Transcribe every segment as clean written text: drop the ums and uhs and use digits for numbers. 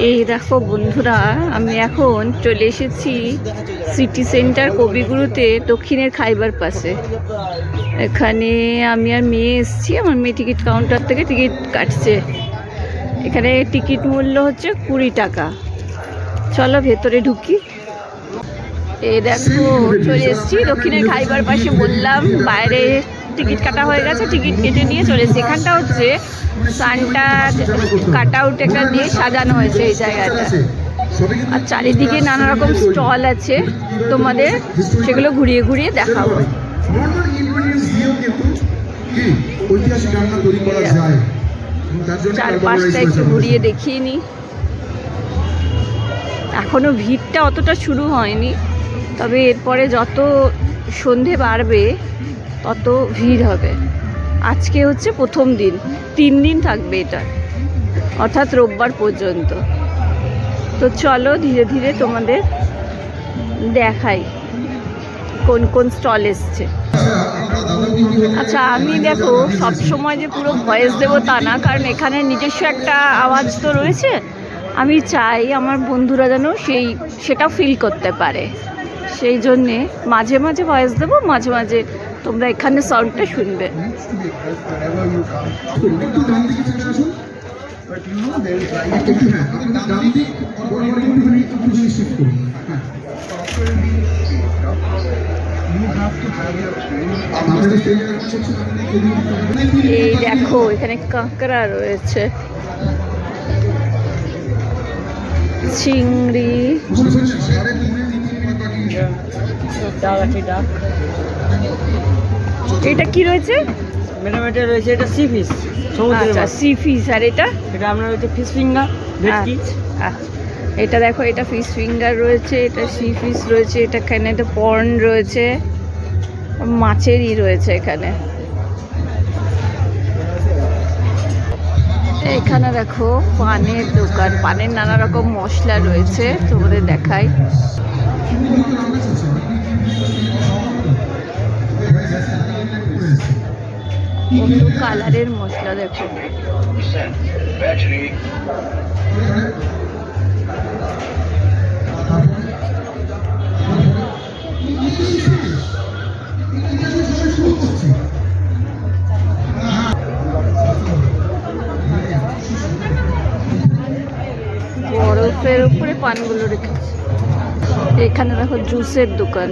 এই দেখো বন্ধুরা, আমি এখন চলে এসেছি সিটি সেন্টার কবিগুরুতে, দক্ষিণের খাইবার পাশে। এখানে আমি আর মেয়ে এসেছি, আমার মেয়ে টিকিট কাউন্টার থেকে টিকিট কাটছে। এখানে টিকিট মূল্য হচ্ছে 20 টাকা। চলো ভেতরে ঢুকি। এই দেখো চলে এসেছি দক্ষিণের খাইবার পাশে, বললাম বাইরে টিকিট কাটা হয়ে গেছে, টিকিট কেটে নিয়ে চলে এসেছি। এখানটা হচ্ছে সান্টা কাট আউট একটা দিয়ে সাজানো হয়েছে এই জায়গাটা, আর চারিদিকে নানা রকম স্টল আছে, তোমাদের সেগুলো ঘুরিয়ে ঘুরিয়ে দেখাবো। চারপাশটা একটু ঘুরিয়ে দেখিয়ে নি। এখনো ভিড়টা অতটা শুরু হয়নি, তবে এরপরে যত সন্ধে বাড়বে তত ভিড় হবে। আজকে হচ্ছে প্রথম দিন, 3 দিন থাকবে এটা, অর্থাৎ রোববার পর্যন্ত। তো চলো ধীরে ধীরে তোমাদের দেখাই কোন কোন স্টল এসছে। আচ্ছা, আমি দেখো সবসময় যে পুরো ভয়েস দেবো তা না, কারণ এখানে নিজস্ব একটা আওয়াজ তো রয়েছে। আমি চাই আমার বন্ধুরা যেন সেটা ফিল করতে পারে, সেই জন্যে মাঝে মাঝে ভয়েস দেবো, মাঝে মাঝে তোমরা এখানে সাউন্ডটা শুনবে। এই দেখো এখানে কাঁকড়া রয়েছে, চিংড়ি, এটা কি রয়েছে ম্যাডাম? এটা রয়েছে, এটা সি ফিশ, সমুদ্রের মাছ। C fish. আর এটা আপনার হচ্ছে ফিশ ফিঙ্গার, ভেটকি। এটা দেখো, এটা ফিশ ফিঙ্গার রয়েছে, এটা সি ফিশ রয়েছে, এটা এখানে তো পর্ন রয়েছে, মাছেরই রয়েছে এখানে। এখানে দেখো পানের দোকান, পানের নানা রকম মশলা রয়েছে, তোমাদের দেখাই। কত কালারের মশলা দেখো। বরফের উপরে পানগুলো রেখেছে। এখানে দেখো জুসের দোকান।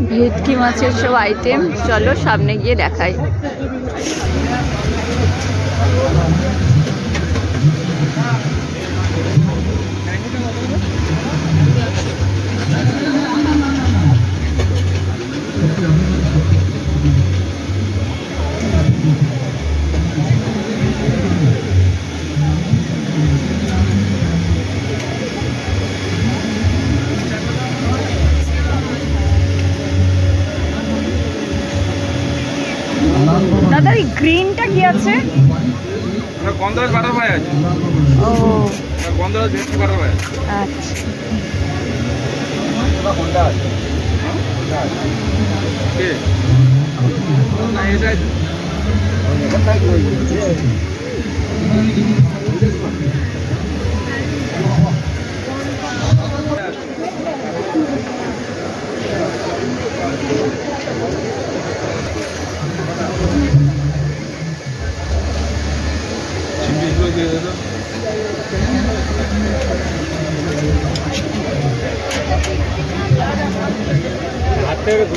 ভেটকি মাছের সব আইটেম, চলো সামনে গিয়ে দেখাই। দাদা এই গ্রিনটা কি আছে? গন্ধরাজ বাটারফ্লাই আছে। ও গন্ধরাজ ভেটকি বাটারফ্লাই আছে। আচ্ছা, কোনটা আছে? কে না এটাই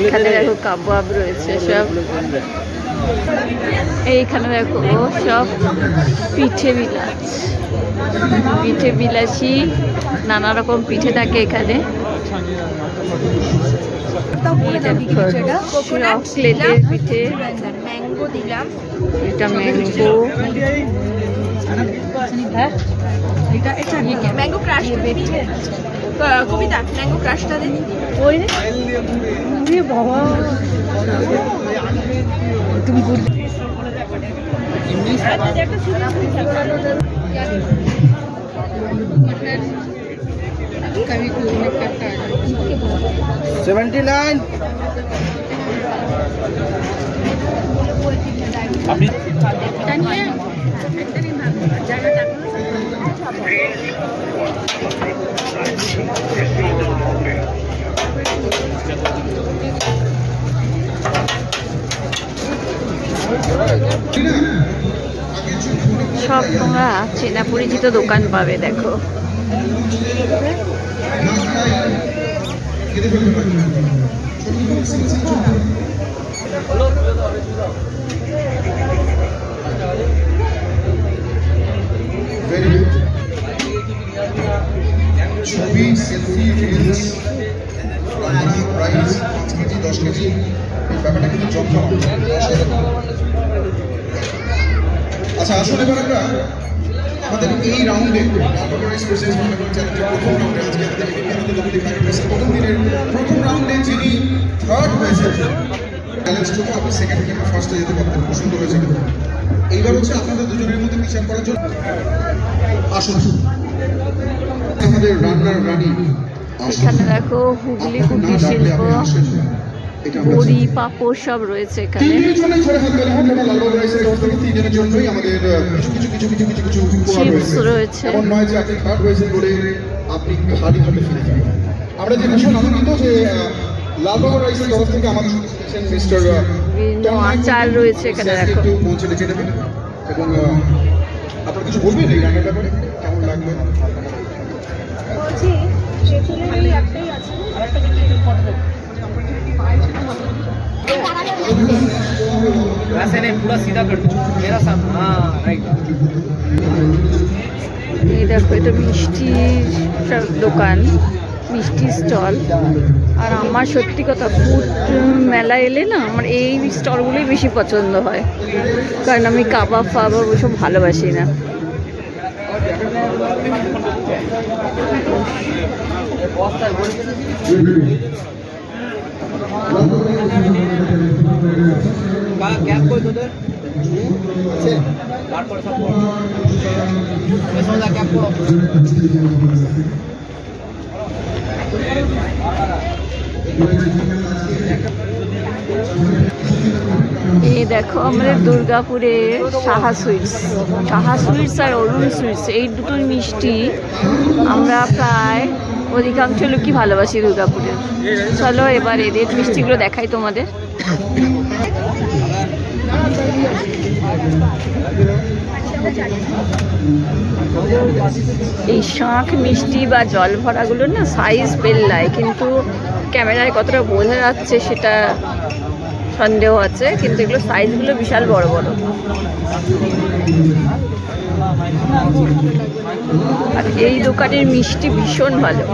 এখানে দেখো কাবাব রয়েছে সব। এইখানে দেখো সব পিঠে বিলাস, পিঠে বিলাসী নানা রকম পিঠে থাকে এখানে। চকলেটের পিঠে, এটা ম্যাঙ্গো, হ্যাঁ ম্যাঙ্গো ক্রাশ কবিতা, ম্যাঙ্গো ক্রাশটা দিন। ওই রে বাবা, তুমি 79। সব তোমরা চেনা পরিচিত দোকান পাবে দেখো। ছবি, selfie, reels, price 5 KG 10 KG, এই ব্যাপারটা কিন্তু জমজমাট। আচ্ছা, আসলে এবার আমরা আমাদের এই রাউন্ডে প্রথম রাউন্ডে আজকে প্রথম দিনের প্রথম রাউন্ডে যিনি থার্ড হয়েছে চ্যালেঞ্জটুকু আপনি সেকেন্ড থেকে ফার্স্টে যেতে পারতেন, খুব সুন্দর হয়েছে। এইবার হচ্ছে আপনাদের দুজনের মধ্যে বিচার করার জন্য আসুন আমাদের রান্নার রানী। এখানে দেখো হুগলি কুটির শিল্প, বড়ি, পাপড় সব রয়েছে এখানে। চিপস রয়েছে। আমরা যে ভীষণ আনন্দিত যে লালবাবু রাইসের তরফ থেকে আমাদের মিস্টার আচার রয়েছে এখানে দেখো। একটু পৌঁছে লিখে দেবেন এবং আপনারা কিছু বলবেন এই রান্নার ব্যাপারে, কেমন লাগবে? वैसे नहीं, पूरा सीधा कर दो मेरा सामने। हाँ राइट। এই দেখো এটা মিষ্টির সব দোকান, মিষ্টি স্টল। আর আমার সত্যি কথা ফুড মেলা এলে না আমার এই স্টলগুলোই বেশি পছন্দ হয়, কারণ আমি কাবাব ফাবাব ওসব ভালোবাসি না। क्या कोई तो उधर আছে তারপর সব মেসোদা ক্যাপ করো। এই দেখো আমাদের দুর্গাপুরে সাহা সুইটস আর অরুণ সুইটস, এই দুটোর মিষ্টি আমরা প্রায় অধিকাংশ লোকই ভালোবাসি দুর্গাপুরে। চলো এবার এদের মিষ্টিগুলো দেখাই তোমাদের। এই শাঁখ মিষ্টি বা জল ভরাগুলো না সাইজ পেল্লায়, কিন্তু ক্যামেরায় কতটা বোঝা যাচ্ছে সেটা সন্দেহ আছে, কিন্তু এগুলো সাইজগুলো বিশাল বড় বড়। আর এই দোকানের মিষ্টি ভীষণ ভালো।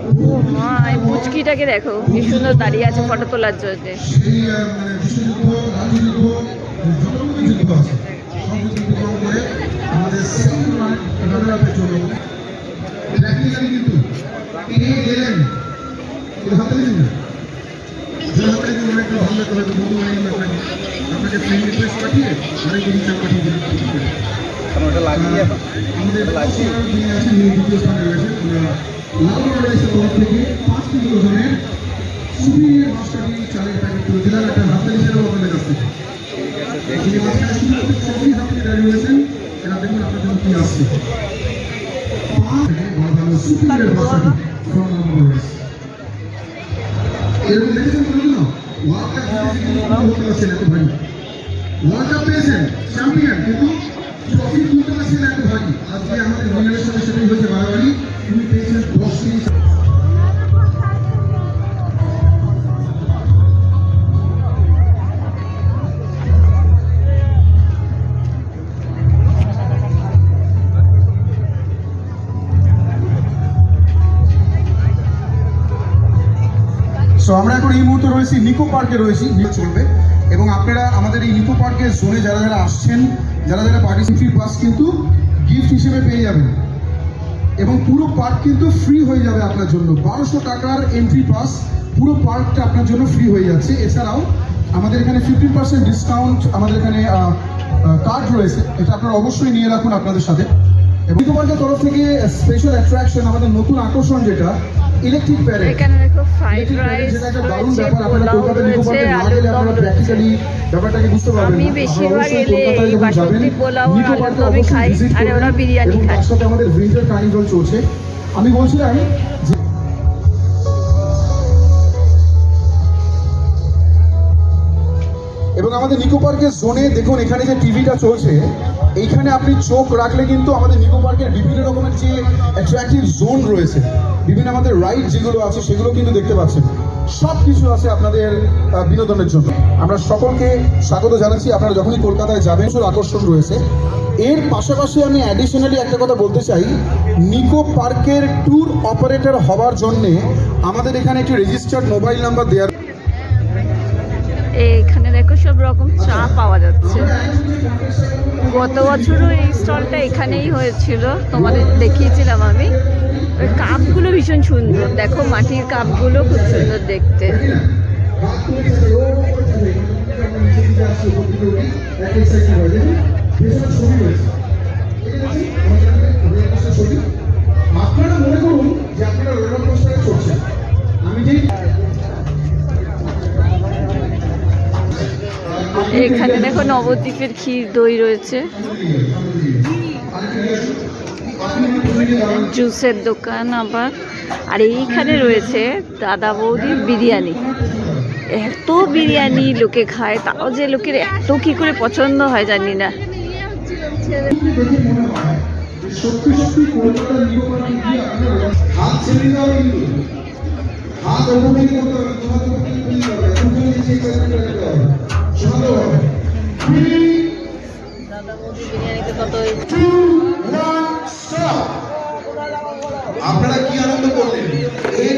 ও মা, এই মুচকিটাকে দেখো কি সুন্দর দাঁড়িয়ে আছে ফটো তোলার জন্য। ওয়ার্ল্ড কাপ পেয়েছেন চ্যাম্পিয়ন, কিন্তু ট্রফি তুলতে পারছেন এত ভাগী। আজকে আমাদের মহিলাদের সাথে সেটাই হয়েছে বাড়াবাড়ি। তুমি পেয়েছেন 10 কেজি। সো আমরা এখন এই মুহূর্তে রয়েছি নিকো পার্কে, রয়েছি চলবে। এবং আপনারা আমাদের এই ইকো পার্কের জোনে যারা যারা আসছেন, যারা যারা পার্টিসিপেট পাস কিন্তু গিফট হিসেবে পেয়ে যাবেন এবং পুরো পার্ক কিন্তু ফ্রি হয়ে যাবে আপনার জন্য। 1200 টাকার এন্ট্রি পাস, পুরো পার্কটা আপনার জন্য ফ্রি হয়ে যাচ্ছে। এছাড়াও আমাদের এখানে 15% ডিসকাউন্ট আমাদের এখানে কার্ড রয়েছে, এটা আপনারা অবশ্যই নিয়ে রাখুন আপনাদের সাথে। এবং ইকো পার্কের তরফ থেকে স্পেশাল অ্যাট্রাকশন, আমাদের নতুন আকর্ষণ যেটা ইলেকট্রিক প্যারেড। এখানে দেখো ফ্রাইড রাইস রয়েছে, পোলাও রয়েছে, আলুর দম রয়েছে। আমি বেশিরভাগ এলে এই বাসন্তী পোলাও আর আলুর দমই খাই, আর ওরা বিরিয়ানি খায়। তার সাথে আমাদের উইন্টার কার্নিভাল চলছে। আমি বলছিলাম যে এবং আমাদের নিকো পার্কের জোনে দেখুন এখানে যে টিভিটা চলছে, এইখানে আপনি চোখ রাখলে কিন্তু আমাদের নিকো পার্কের বিভিন্ন রকমের যে অ্যাট্রাকটিভ জোন রয়েছে, বিভিন্ন আমাদের রাইড যেগুলো আছে সেগুলো কিন্তু দেখতে পাচ্ছেন। সব কিছু আছে আপনাদের বিনোদনের জন্য। আমরা সকলকে স্বাগত জানাচ্ছি। আপনারা যখনই কলকাতায় যাবেন প্রচুর আকর্ষণ রয়েছে। এর পাশাপাশি আমি অ্যাডিশনালি একটা কথা বলতে চাই, নিকো পার্কের ট্যুর অপারেটর হওয়ার জন্যে আমাদের এখানে একটি রেজিস্টার্ড মোবাইল নাম্বার দেওয়ার। এখানে দেখো সব রকম চা পাওয়া যাচ্ছে। গত বছরও এই স্টলটা এখানেই হয়েছিল, তোমাদের দেখিয়েছিলাম আমি। ওই কাপগুলো ভীষণ সুন্দর, দেখো মাটির কাপগুলো খুব সুন্দর দেখতে। আপনারা মনে করুন যে আপনারা রোলার কোস্টারে চড়ছেন। আমি যেই এখানে দেখো নবদ্বীপের ক্ষীর দই রয়েছে, জুসের দোকান আবার। আর এইখানে রয়েছে দাদা বৌদির বিরিয়ানি। এত বিরিয়ানি লোকে খায়, তাও যে লোকের এত কি করে পছন্দ হয় জানি না। দেখে মনে হয় যে সত্যি সত্যি কলকাতার নিকো পার্কে গিয়ে আপনারা হাত ছেড়ে দাও, কিন্তু হাত ওপরে করতে হবে, তোমার তো কি হবে, তুমি যে করতে হবে শোনাতে হবে। দাদা বৌদি বিরিয়ানিতে কত? আপনারা কি আনন্দ করলেন? এর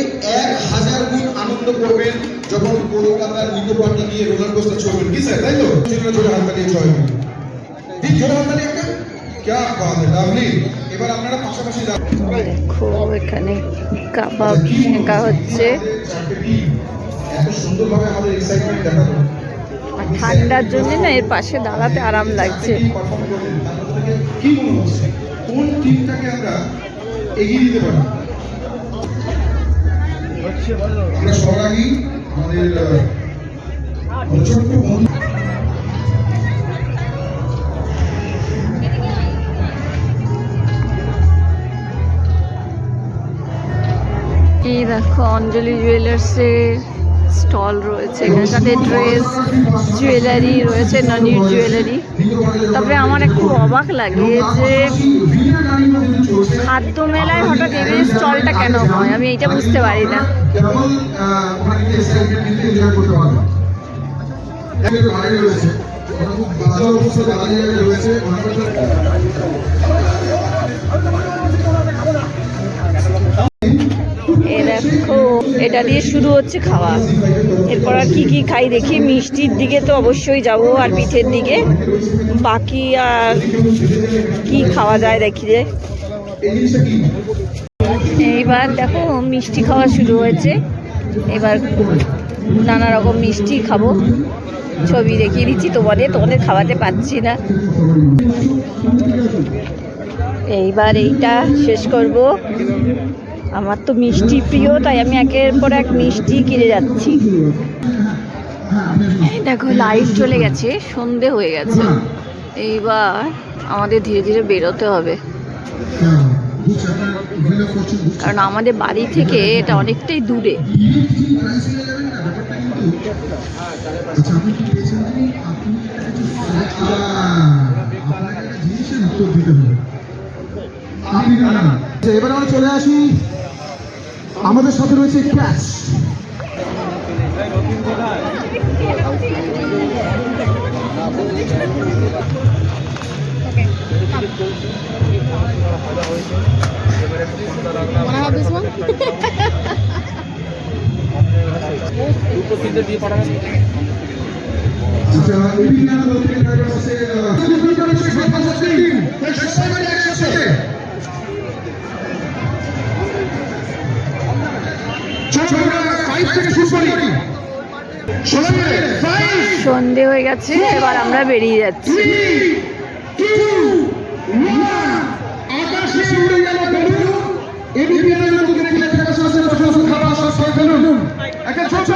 1000 গুণ আনন্দ করবেন যখন কলকাতার নিকো পার্কে গিয়ে রোলার কোস্টার চড়বেন। কি স্যার, তাই তো? জোরে হাত তালিয়ে জয় হোক। ঠিক জোরে হাত তালিয়ে একটা क्या बात है, लाभली। এবার আপনারা পাশাপাশি দেখো এখানে কাবাব শেখা হচ্ছে। এত সুন্দরভাবে আমাদের এক্সাইটমেন্ট দেখানো। আর ঠান্ডার জন্য না এর পাশে দাঁড়াতে আরাম লাগছে। কি মনে হচ্ছে কোন টিমটাকে আমরা এগিয়ে দিতে পারি? আমরা সবার আগেই আমাদের ছোট্ট বন্ধু এই দেখো অঞ্জলি জুয়েলার্সের স্টল রয়েছে, এখানকার ড্রেস জুয়েলারি রয়েছে, ননির জুয়েলারি। তবে আমার একটু অবাক লাগে যে খাদ্য মেলায় হঠাৎ এই স্টলটা কেন হয়, আমি এইটা বুঝতে পারি না। এ দেখো এটা দিয়ে শুরু হচ্ছে খাওয়া। এরপর আর কি কি খাই দেখি। মিষ্টির দিকে তো অবশ্যই যাব, আর পিঠের দিকে। বাকি আর কি খাওয়া যায় দেখি রে। এইবার দেখো মিষ্টি খাওয়া শুরু হয়েছে। এবার নানা রকম মিষ্টি খাবো, ছবি দেখিয়ে দিচ্ছি তোমাদের খাওয়াতে পারছি না। এইবার এইটা শেষ করব। আমার তো মিষ্টি প্রিয়, তাই আমি একের পর এক মিষ্টি কিনে যাচ্ছি। দেখো লাইট চলে গেছে, সন্ধে হয়ে গেছে। এইবার আমাদের ধীরে ধীরে বেরোতে হবে, কারণ আমাদের বাড়ি থেকে এটা অনেকটাই দূরে। এবার আমরা চলে আসি, আমাদের সাথে রয়েছে ক্যাশ। আচ্ছা এবিপি নাম বলতে ড্রাইভার আছে দুটো করে সবাই টিম সবাই একসাথে চলো আমরা 5 থেকে শুরু করি সবাই মিলে 5 সন্ধে হয়ে গেছে, এবার আমরা বেরিয়ে যাচ্ছি। 3 2 1 আকাশে উড়ে গেল বেলুন এবিপি নাম বলতে খেলা আছে বসে খাবার সব ফেলুন একটা ছোট